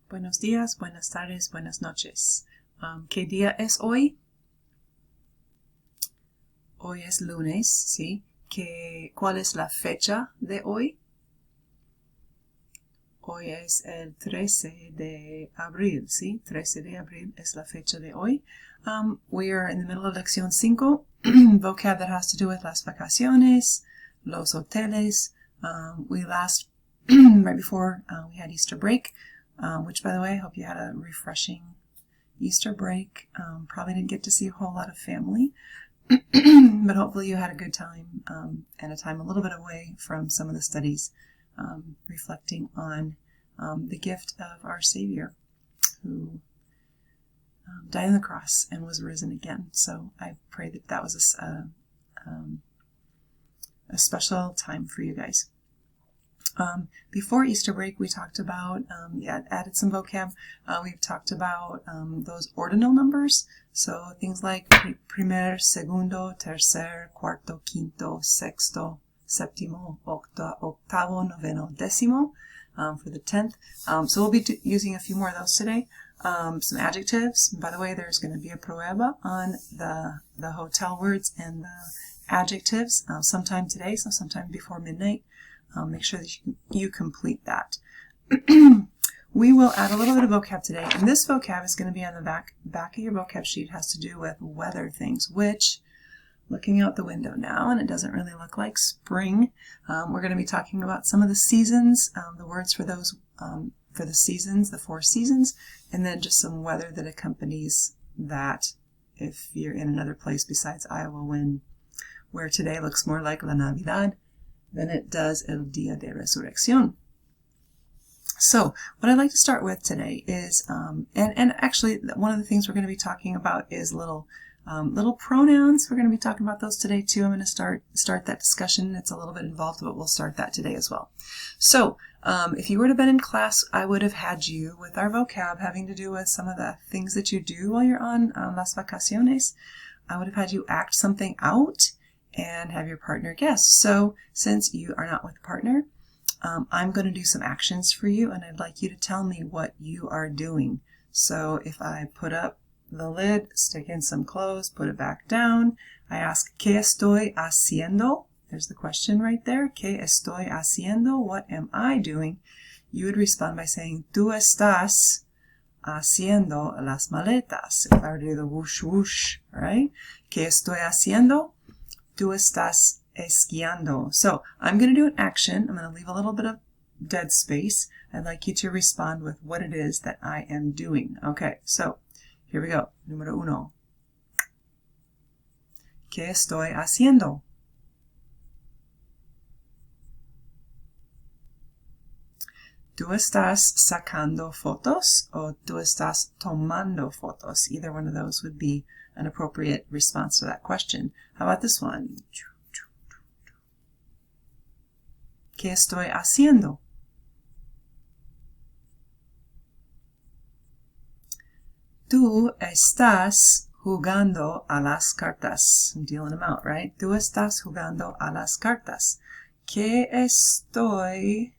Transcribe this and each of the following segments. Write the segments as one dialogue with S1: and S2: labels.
S1: Buenos días, buenas tardes, buenas noches. ¿Qué día es hoy? Hoy es lunes, ¿sí? ¿Cuál es la fecha de hoy? Hoy es el 13 de abril, ¿sí? 13 de abril es la fecha de hoy. We are in the middle of lección 5, vocab that has to do with las vacaciones, los hoteles. We last, right before we had Easter break, which, by the way, I hope you had a refreshing Easter break. Probably didn't get to see a whole lot of family, but hopefully you had a good time and a time a little bit away from some of the studies, reflecting on the gift of our Savior who died on the cross and was risen again. So I pray that that was a special time for you guys. Before Easter break, we talked about, added some vocab. We've talked about those ordinal numbers. So things like primer, segundo, tercer, cuarto, quinto, sexto, séptimo, octavo, noveno, décimo for the 10th. So we'll be using a few more of those today. Some adjectives. By the way, there's going to be a prueba on the hotel words and the adjectives sometime today, so sometime before midnight. Make sure that you complete that. We will add a little bit of vocab today, and this vocab is going to be on the back of your vocab sheet. It has to do with weather things, which, looking out the window now, and it doesn't really look like spring, we're going to be talking about some of the seasons, the words for those, for the seasons, the 4 seasons, and then just some weather that accompanies that if you're in another place besides Iowa, where today looks more like La Navidad than it does El Día de Resurrección. So what I'd like to start with today is, and actually one of the things we're going to be talking about is little pronouns. We're going to be talking about those today too. I'm going to start that discussion. It's a little bit involved, but we'll start that today as well. So if you would have been in class, I would have had you with our vocab having to do with some of the things that you do while you're on las vacaciones. I would have had you act something out and have your partner guess. So since you are not with a partner, I'm going to do some actions for you, and I'd like you to tell me what you are doing. So if I put up the lid, stick in some clothes, put it back down, I ask, ¿Qué estoy haciendo? There's the question right there. ¿Qué estoy haciendo? What am I doing? You would respond by saying, Tú estás haciendo las maletas. If I were to do the whoosh whoosh, right? ¿Qué estoy haciendo? Tú estás esquiando. So I'm going to do an action. I'm going to leave a little bit of dead space. I'd like you to respond with what it is that I am doing. Okay, so here we go. Número 1. ¿Qué estoy haciendo? ¿Tú estás sacando fotos o tú estás tomando fotos? Either one of those would be an appropriate response to that question. How about this one? ¿Qué estoy haciendo? Tú estás jugando a las cartas. I'm dealing them out, right? Tú estás jugando a las cartas. ¿Qué estoy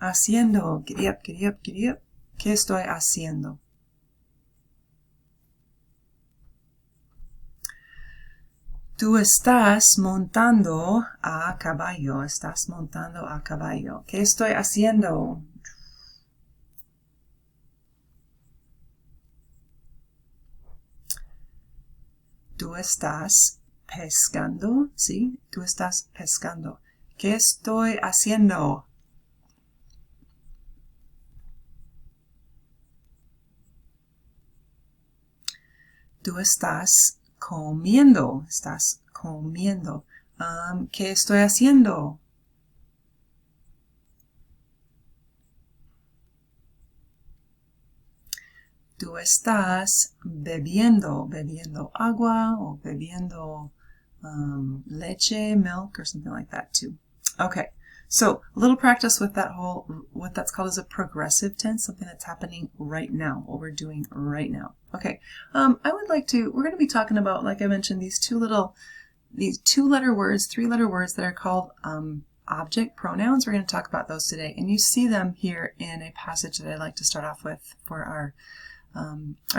S1: haciendo? Giddy up, giddy up, giddy up. ¿Qué estoy haciendo? Tú estás montando a caballo. Estás montando a caballo. ¿Qué estoy haciendo? Tú estás pescando. ¿Sí? Tú estás pescando. ¿Qué estoy haciendo? Tú estás comiendo. Estás comiendo. ¿Qué estoy haciendo? Tú estás bebiendo. Bebiendo agua o bebiendo leche, milk, or something like that too. Okay, so a little practice with that whole, what that's called as a progressive tense, something that's happening right now, what we're doing right now. Okay, I would like to, we're going to be talking about, like I mentioned, these 2-letter words, 3-letter words that are called object pronouns. We're going to talk about those today, and you see them here in a passage that I'd like to start off with for our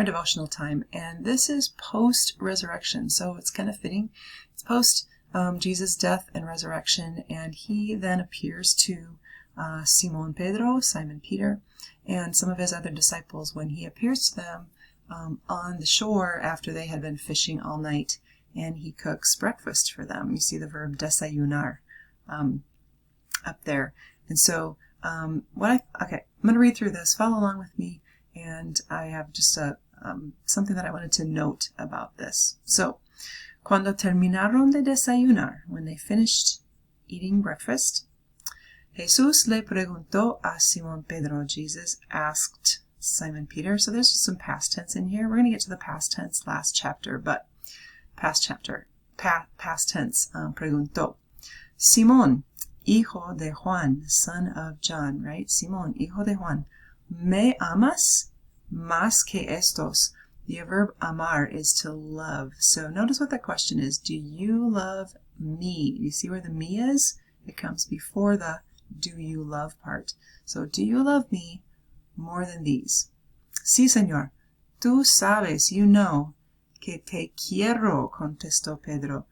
S1: devotional time. And this is post-resurrection, so it's kind of fitting. It's post Jesus' death and resurrection, and he then appears to Simon Pedro, Simon Peter, and some of his other disciples when he appears to them on the shore after they had been fishing all night, and he cooks breakfast for them. You see the verb desayunar up there. And so I'm going to read through this. Follow along with me, and I have just something that I wanted to note about this. So, cuando terminaron de desayunar, when they finished eating breakfast, Jesús le preguntó a Simón Pedro. Jesus asked Simon Peter. So there's just some past tense in here. We're going to get to the past tense last chapter, but past tense, preguntó. Simón, hijo de Juan, son of John, right? Simón, hijo de Juan, ¿me amas más que estos? The verb amar is to love. So notice what that question is. Do you love me? You see where the me is? It comes before the do you love part. So do you love me more than these? Sí, Señor. Tú sabes, you know, que te quiero, contestó Pedro.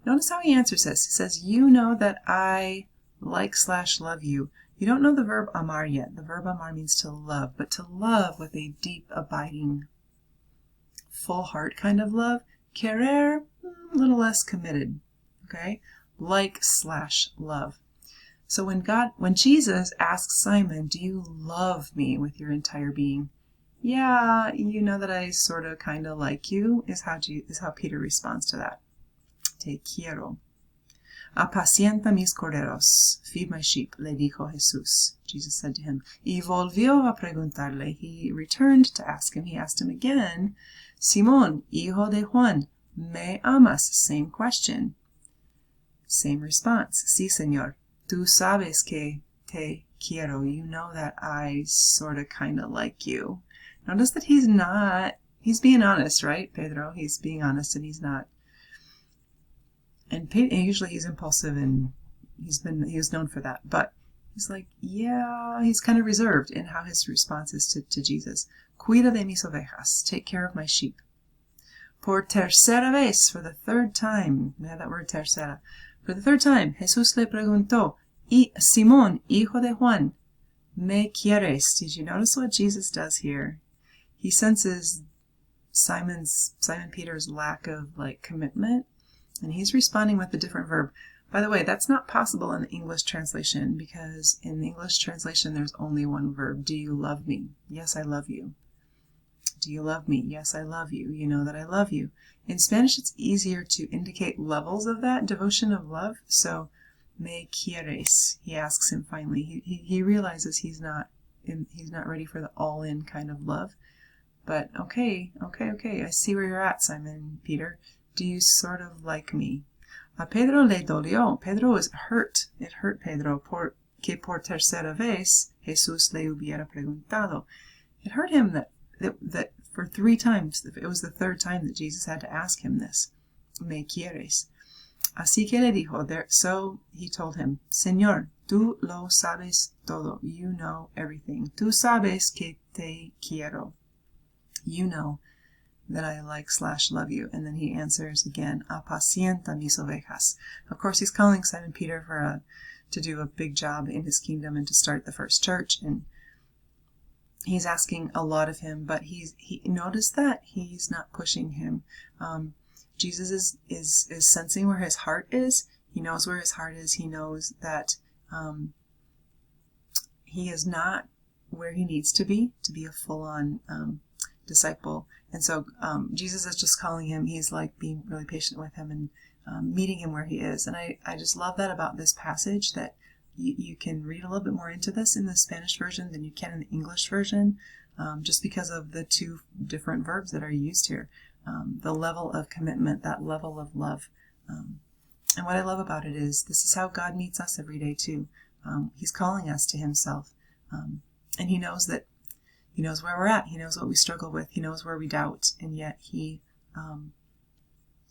S1: Notice how he answers this. He says, you know that I like/love you. You don't know the verb amar yet. The verb amar means to love, but to love with a deep, abiding, full heart kind of love. Querer, a little less committed. Okay? Like/love. So when Jesus asks Simon, do you love me with your entire being? Yeah, you know that I sort of kind of like you, is how Peter responds to that. Te quiero. Apacienta mis corderos, feed my sheep, le dijo Jesús. Jesus said to him. Y volvió a preguntarle. He returned to ask him. He asked him again, Simón, hijo de Juan, ¿me amas? Same question. Same response. Sí, Señor. Tú sabes que te quiero. You know that I sort of kind of like you. Notice that he's being honest, right, Pedro? He's being honest and he's not. And usually he's impulsive and he was known for that. But he's like, yeah, he's kind of reserved in how his response is to Jesus. Cuida de mis ovejas. Take care of my sheep. Por tercera vez, for the third time. We have that word tercera. For the third time, Jesús le preguntó, Simón, hijo de Juan, ¿me quieres? Did you notice what Jesus does here? He senses Simon Peter's lack of commitment, and he's responding with a different verb. By the way, that's not possible in the English translation, because in the English translation there's only one verb. Do you love me? Yes, I love you. Do you love me? Yes, I love you. You know that I love you. In Spanish, it's easier to indicate levels of that devotion of love. So, ¿me quieres? He asks him finally. He realizes he's not ready for the all-in kind of love. But okay. I see where you're at, Simon Peter. Do you sort of like me? A Pedro le dolió. Pedro was hurt. It hurt Pedro que por tercera vez Jesús le hubiera preguntado. It hurt him that for 3 times, it was the third time that Jesus had to ask him this. ¿Me quieres? Así que le dijo, so he told him, Señor, tú lo sabes todo. You know everything. Tú sabes que te quiero. You know that I like/love you. And then he answers again, apacienta mis ovejas. Of course, he's calling Simon Peter to do a big job in his kingdom and to start the first church. And he's asking a lot of him, but he noticed that he's not pushing him. Jesus is sensing where his heart is. He knows where his heart is. He knows that he is not where he needs to be a full-on disciple. And so Jesus is just calling him. He's being really patient with him and meeting him where he is. And I just love that about this passage, that you can read a little bit more into this in the Spanish version than you can in the English version, just because of the 2 different verbs that are used here. The level of commitment, that level of love. And what I love about it is this is how God meets us every day too. He's calling us to himself. And he knows where we're at. He knows what we struggle with. He knows where we doubt. And yet he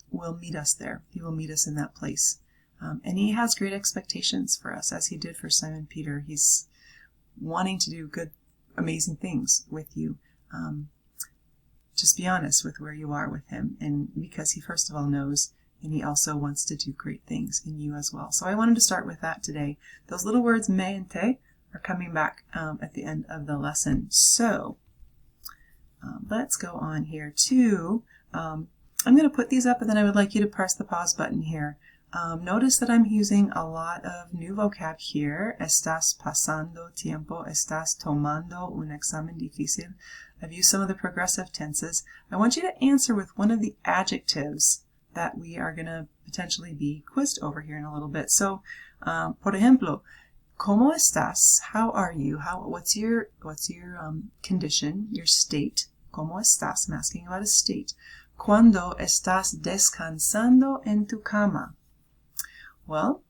S1: will meet us there. He will meet us in that place. And he has great expectations for us, as he did for Simon Peter. He's wanting to do good, amazing things with you. Just be honest with where you are with him, and because he first of all knows, and he also wants to do great things in you as well. So I wanted to start with that today. Those little words me and te are coming back at the end of the lesson. So let's go on here to, I'm going to put these up, and then I would like you to press the pause button here. Notice that I'm using a lot of new vocab here. Estás pasando tiempo, estás tomando un examen difícil. I've used some of the progressive tenses. I want you to answer with one of the adjectives that we are going to potentially be quizzed over here in a little bit. So, por ejemplo, ¿cómo estás? How are you? What's your condition, your state? ¿Cómo estás? I'm asking about a state. ¿Cuándo estás descansando en tu cama? Well,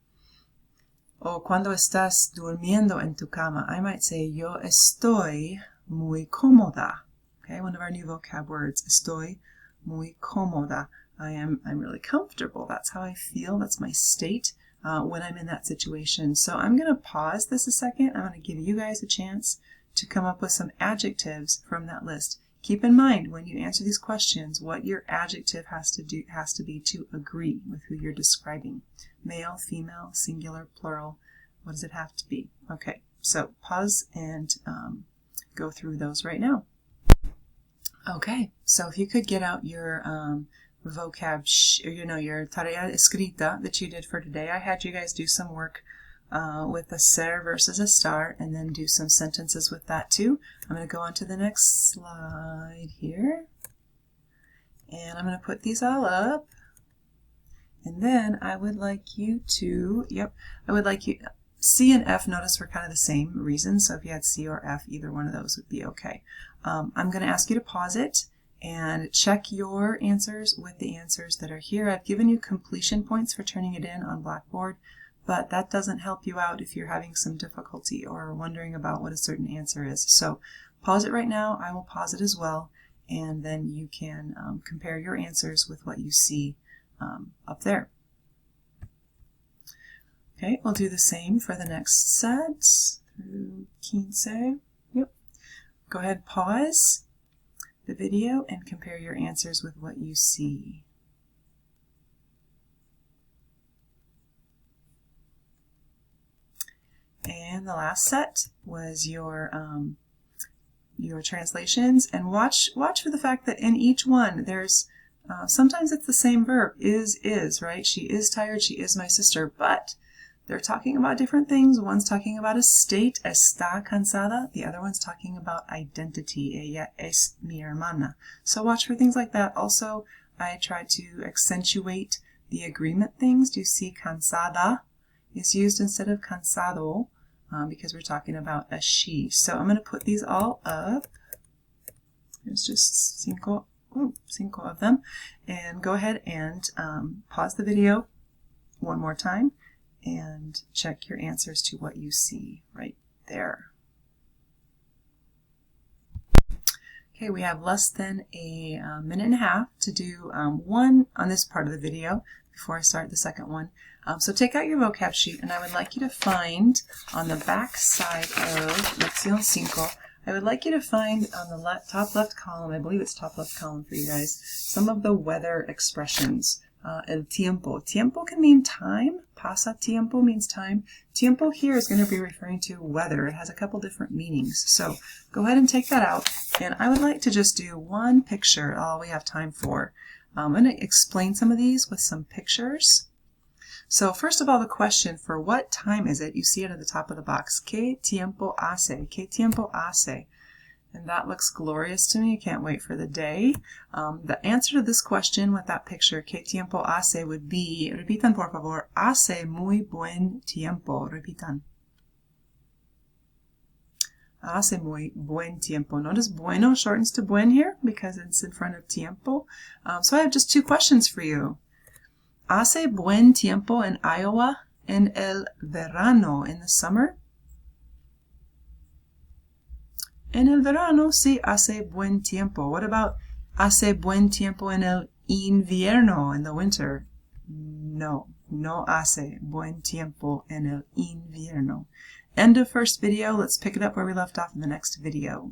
S1: o cuando estás durmiendo en tu cama, I might say, yo estoy muy cómoda. Okay, one of our new vocab words, estoy muy cómoda. I'm really comfortable. That's how I feel. That's my state when I'm in that situation. So I'm going to pause this a second. I'm going to give you guys a chance to come up with some adjectives from that list. Keep in mind when you answer these questions what your adjective has to be to agree with who you're describing. Male, female, singular, plural. What does it have to be? Okay, so pause and go through those right now. Okay, so if you could get out your vocab, your tarea escrita that you did for today. I had you guys do some work with a ser versus a estar, and then do some sentences with that too. I'm going to go on to the next slide here, and I'm going to put these all up, and then I would like you to, C and F, notice were kind of the same reason, so if you had C or F, either one of those would be okay. I'm going to ask you to pause it and check your answers with the answers that are here. I've given you completion points for turning it in on Blackboard, but that doesn't help you out if you're having some difficulty or wondering about what a certain answer is. So pause it right now. I will pause it as well, and then you can compare your answers with what you see up there. Okay, we'll do the same for the next set through 15. Yep. Go ahead, pause the video and compare your answers with what you see. And the last set was your translations, and watch for the fact that in each one there's sometimes it's the same verb, is, right? She is tired, she is my sister, but they're talking about different things. One's talking about a state, está cansada. The other one's talking about identity, ella es mi hermana. So watch for things like that. Also, I try to accentuate the agreement things. Do you see cansada is used instead of cansado because we're talking about a she. So I'm going to put these all up. There's just cinco of them. And go ahead and pause the video one more time and check your answers to what you see right there. Okay, we have less than a minute and a half to do one on this part of the video before I start the second one. So take out your vocab sheet, and I would like you to find on the back side of Lección 5, I would like you to find on the top left column, I believe it's top left column for you guys, some of the weather expressions. El tiempo. Tiempo can mean time. Pasa tiempo means time. Tiempo here is going to be referring to weather. It has a couple different meanings. So go ahead and take that out. And I would like to just do one picture, all we have time for. I'm going to explain some of these with some pictures. So first of all, the question for what time is it? You see it at the top of the box. ¿Qué tiempo hace? ¿Qué tiempo hace? And that looks glorious to me. I can't wait for the day. The answer to this question with that picture, ¿Qué tiempo hace? Would be, repitan por favor, hace muy buen tiempo. Repitan. Hace muy buen tiempo. Notice bueno shortens to buen here because it's in front of tiempo. So I have just two questions for you. Hace buen tiempo in Iowa en el verano, in the summer? En el verano sí hace buen tiempo. What about hace buen tiempo en el invierno, in the winter? No. No hace buen tiempo en el invierno. End of first video. Let's pick it up where we left off in the next video.